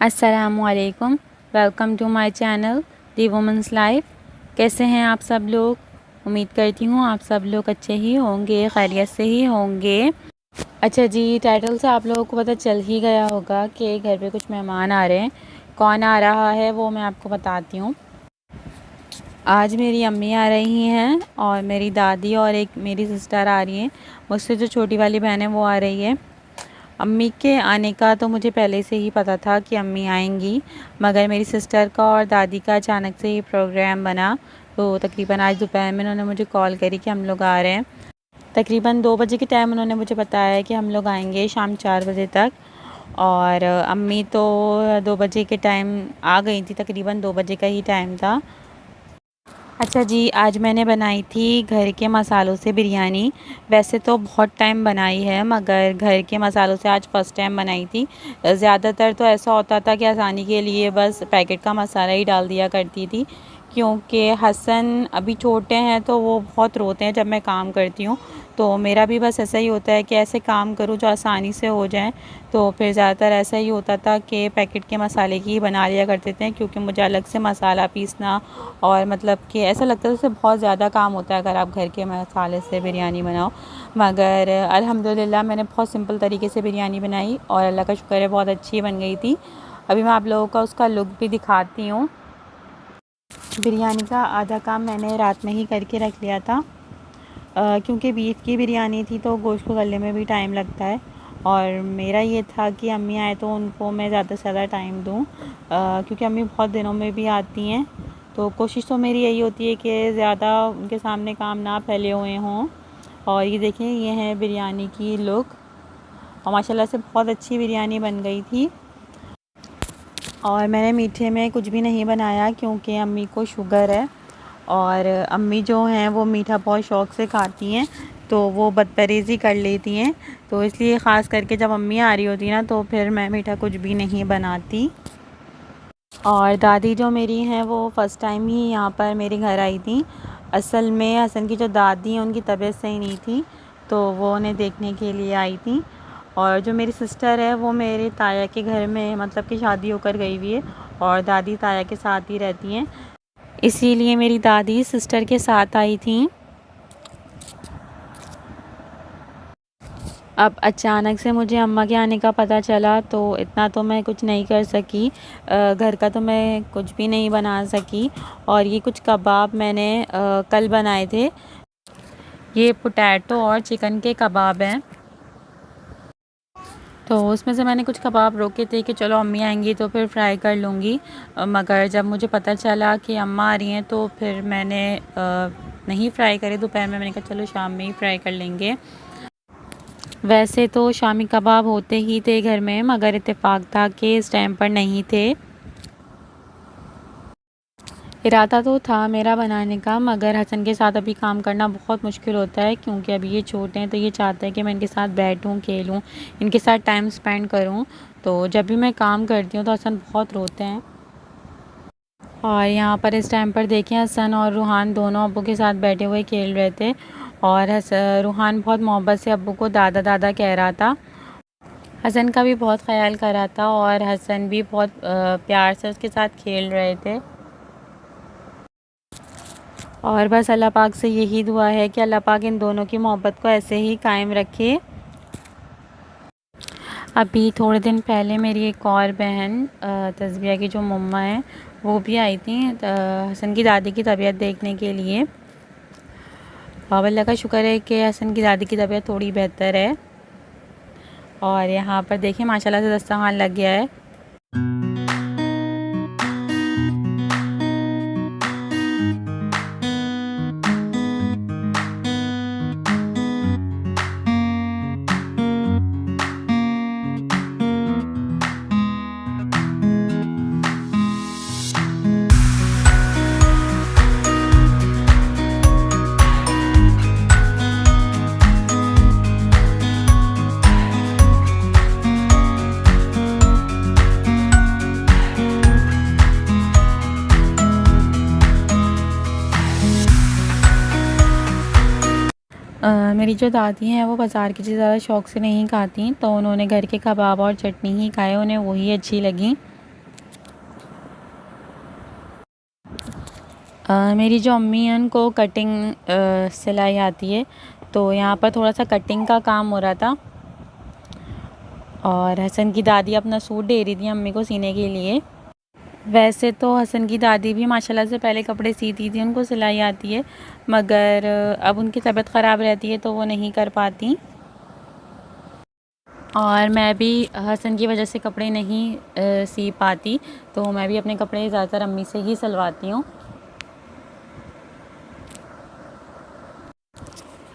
अस्सलामुअलैकुम। Welcome to my channel the women's life. कैसे हैं आप सब लोग? उम्मीद करती हूँ आप सब लोग अच्छे ही होंगे, खैरियत से ही होंगे। अच्छा जी, टाइटल से आप लोगों को पता चल ही गया होगा कि घर पे कुछ मेहमान आ रहे हैं। कौन आ रहा है वो मैं आपको बताती हूँ। आज मेरी अम्मी आ रही हैं और मेरी दादी और एक मेरी सिस्टर आ रही हैं। मुझसे जो छोटी वाली बहन है वो आ रही है। अम्मी के आने का तो मुझे पहले से ही पता था कि अम्मी आएंगी, मगर मेरी सिस्टर का और दादी का अचानक से ही प्रोग्राम बना। तो तकरीबन आज दोपहर में उन्होंने मुझे कॉल करी कि हम लोग आ रहे हैं। तकरीबन 2 बजे के टाइम उन्होंने मुझे बताया कि हम लोग आएंगे शाम 4 बजे तक। और अम्मी तो 2 बजे के टाइम आ गई थी, तकरीबन 2 बजे का ही टाइम था। अच्छा जी, आज मैंने बनाई थी घर के मसालों से बिरयानी। वैसे तो बहुत टाइम बनाई है, मगर घर के मसालों से आज फ़र्स्ट टाइम बनाई थी। ज़्यादातर तो ऐसा होता था कि आसानी के लिए बस पैकेट का मसाला ही डाल दिया करती थी, क्योंकि हसन अभी छोटे हैं तो वो बहुत रोते हैं जब मैं काम करती हूँ। तो मेरा भी बस ऐसा ही होता है कि ऐसे काम करूँ जो आसानी से हो जाए। तो फिर ज़्यादातर ऐसा ही होता था कि पैकेट के मसाले की ही बना लिया करते थे, क्योंकि मुझे अलग से मसाला पीसना और मतलब कि ऐसा लगता है जैसे बहुत ज़्यादा काम होता है अगर आप घर के मसाले से बिरयानी बनाओ। मगर अल्हम्दुलिल्लाह मैंने बहुत सिंपल तरीके से बिरयानी बनाई और अल्लाह का शुक्र है बहुत अच्छी बन गई थी। अभी मैं आप लोगों को उसका लुक भी दिखाती हूँ। बिरयानी का आधा काम मैंने रात में ही करके रख लिया था, क्योंकि बीफ की बिरयानी थी तो गोश्त को गलने में भी टाइम लगता है। और मेरा ये था कि अम्मी आए तो उनको मैं ज़्यादा से ज़्यादा टाइम दूँ, क्योंकि अम्मी बहुत दिनों में भी आती हैं। तो कोशिश तो मेरी यही होती है कि ज़्यादा उनके सामने काम ना फैले हुए हों। और ये देखें, ये है बिरयानी की लुक और माशाल्लाह से बहुत अच्छी बिरयानी बन गई थी। और मैंने मीठे में कुछ भी नहीं बनाया, क्योंकि अम्मी को शुगर है और अम्मी जो हैं वो मीठा बहुत शौक़ से खाती हैं, तो वो बदपरहेज़ी कर लेती हैं। तो इसलिए ख़ास करके जब अम्मी आ रही होती ना तो फिर मैं मीठा कुछ भी नहीं बनाती। और दादी जो मेरी हैं वो फ़र्स्ट टाइम ही यहाँ पर मेरे घर आई थी। असल में हसन की जो दादी हैं उनकी तबीयत सही नहीं थी, तो वो उन्हें देखने के लिए आई थी। और जो मेरी सिस्टर है वो मेरे ताया के घर में मतलब कि शादी होकर गई हुई है और दादी ताया के साथ ही रहती हैं, इसीलिए मेरी दादी सिस्टर के साथ आई थी। अब अचानक से मुझे अम्मा के आने का पता चला तो इतना तो मैं कुछ नहीं कर सकी, घर का तो मैं कुछ भी नहीं बना सकी। और ये कुछ कबाब मैंने कल बनाए थे। ये पोटैटो और चिकन के कबाब हैं। तो उसमें से मैंने कुछ कबाब रोके थे कि चलो अम्मी आएंगी तो फिर फ्राई कर लूँगी, मगर जब मुझे पता चला कि अम्मा आ रही हैं तो फिर मैंने नहीं फ्राई करे दोपहर में। मैंने कहा चलो शाम में ही फ्राई कर लेंगे। वैसे तो शामी कबाब होते ही थे घर में, मगर इत्तेफाक था कि इस टाइम पर नहीं थे। इरादा तो था मेरा बनाने का, मगर हसन के साथ अभी काम करना बहुत मुश्किल होता है, क्योंकि अभी ये छोटे हैं तो ये चाहते हैं कि मैं इनके साथ बैठूं, खेलूं, इनके साथ टाइम स्पेंड करूं। तो जब भी मैं काम करती हूं तो हसन बहुत रोते हैं। और यहाँ पर इस टाइम पर देखें, हसन और रूहान दोनों अब्बू के साथ बैठे हुए खेल रहे थे। और रूहान बहुत मोहब्बत से अब्बू को दादा दादा कह रहा था। हसन का भी बहुत ख्याल कर रहा था और हसन भी बहुत प्यार से उसके साथ खेल रहे थे। और बस अल्लाह पाक से यही दुआ है कि अल्लाह पाक इन दोनों की मोहब्बत को ऐसे ही कायम रखे। अभी थोड़े दिन पहले मेरी एक और बहन तस्बिया की जो मम्मा है वो भी आई थी हसन की दादी की तबीयत देखने के लिए। और अल्लाह का शुक्र है कि हसन की दादी की तबीयत थोड़ी बेहतर है। और यहाँ पर देखिए माशाल्लाह से दस्तरखान लग गया है। मेरी जो दादी हैं वो बाज़ार की चीज़ ज़्यादा शौक़ से नहीं खाती, तो उन्होंने घर के कबाब और चटनी ही खाए, उन्हें वही अच्छी लगी। मेरी जो अम्मी हैं उनको कटिंग सिलाई आती है, तो यहाँ पर थोड़ा सा कटिंग का काम हो रहा था और हसन की दादी अपना सूट दे रही थी अम्मी को सीने के लिए। वैसे तो हसन की दादी भी माशाल्लाह से पहले कपड़े सीती थी, उनको सिलाई आती है, मगर अब उनकी तबीयत ख़राब रहती है तो वो नहीं कर पाती। और मैं भी हसन की वजह से कपड़े नहीं सी पाती, तो मैं भी अपने कपड़े ज़्यादातर अम्मी से ही सिलवाती हूँ।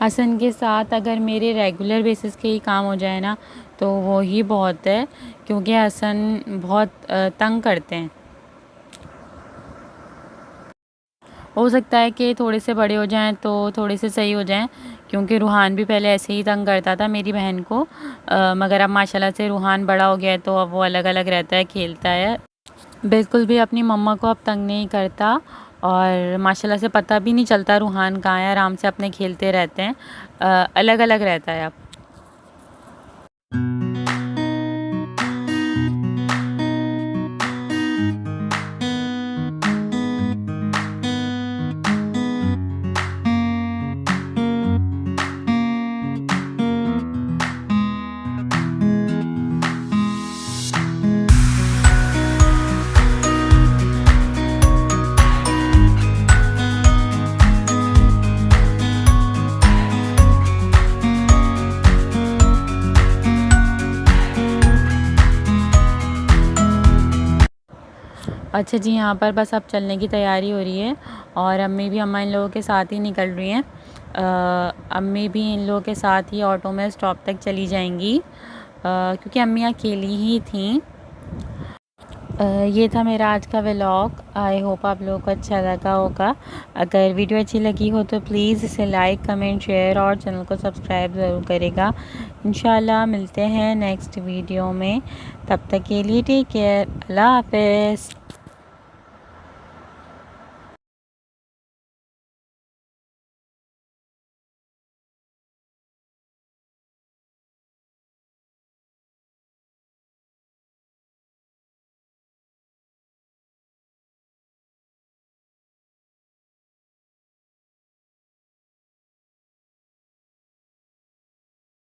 हसन के साथ अगर मेरे रेगुलर बेसिस के ही काम हो जाए ना तो वो ही बहुत है, क्योंकि हसन बहुत तंग करते हैं। हो सकता है कि थोड़े से बड़े हो जाएं तो थोड़े से सही हो जाएं, क्योंकि रूहान भी पहले ऐसे ही तंग करता था मेरी बहन को, मगर अब माशाल्लाह से रूहान बड़ा हो गया है तो अब वो अलग अलग रहता है, खेलता है, बिल्कुल भी अपनी मम्मा को अब तंग नहीं करता। और माशाल्लाह से पता भी नहीं चलता रूहान कहाँ है, आराम से अपने खेलते रहते हैं, अलग अलग रहता है अब। अच्छा जी, यहाँ पर बस अब चलने की तैयारी हो रही है और अम्मी भी अम्मा इन लोगों के साथ ही निकल रही हैं। अम्मी भी इन लोगों के साथ ही ऑटो में स्टॉप तक चली जाएंगी, क्योंकि अम्मी अकेली ही थीं। ये था मेरा आज का व्लॉग। आई होप आप लोगों को अच्छा लगा होगा। अगर वीडियो अच्छी लगी हो तो प्लीज़ इसे लाइक, कमेंट, शेयर और चैनल को सब्सक्राइब ज़रूर करेगा। इंशाल्लाह मिलते हैं नेक्स्ट वीडियो में, तब तक के लिए टेक केयर, अल्लाह हाफ़िज़।